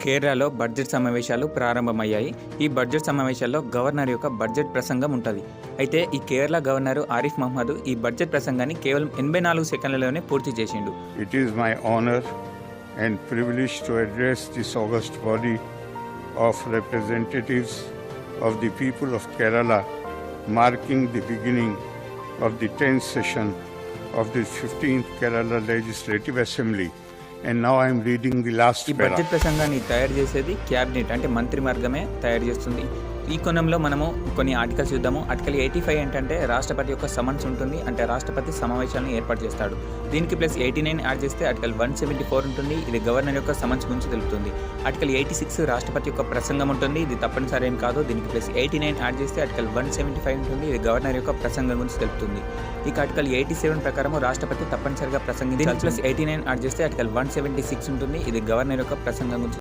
కేరళలో బడ్జెట్ సమావేశాలు ప్రారంభమయ్యాయి. ఈ బడ్జెట్ సమావేశాల్లో గవర్నర్ యొక్క బడ్జెట్ ప్రసంగం ఉంటుంది. అయితే ఈ కేరళ గవర్నర్ ఆరిఫ్ మహ్మద్ ఈ బడ్జెట్ ప్రసంగాన్ని కేవలం 84 సెకండ్లలోనే పూర్తి చేసిండు. It is my honor and privilege to address this august body of representatives of the people of Kerala, marking the beginning of the 10th session of the 15th Kerala Legislative Assembly. And now I am reading the last ఈ budget ప్రసంగాన్ని తయారు చేసేది cabinet అంటే మంత్రివర్గమే తయారు చేస్తుంది. ఈ కోణంలో మనము కొన్ని ఆర్టికల్స్ చూద్దాము. ఆర్టికల్ 85 ఏంటంటే రాష్ట్రపతి యొక్క సమన్స్ ఉంటుంది, అంటే రాష్ట్రపతి సమావేశాలను ఏర్పాటు చేస్తాడు. దీనికి ప్లస్ 89 యాడ్ చేస్తే ఆర్టికల్ 174 ఉంటుంది, ఇది గవర్నర్ యొక్క సమన్స్ గురించి తెలుపుతుంది. ఆర్టికల్ 86 రాష్ట్రపతి యొక్క ప్రసంగం ఉంటుంది, ఇది తప్పనిసరి ఏం కాదు. దీనికి ప్లస్ 89 యాడ్ చేస్తే ఆర్టికల్ 175 ఉంటుంది, ఇది గవర్నర్ యొక్క ప్రసంగం గురించి తెలుపుతుంది. ఇక ఆర్టికల్ 87 ప్రకారం రాష్ట్రపతి తప్పనిసరిగా ప్రసంగించాలి. ప్లస్ 89 యాడ్ చేస్తే ఆర్టికల్ 176 ఉంటుంది, ఇది గవర్నర్ యొక్క ప్రసంగం గురించి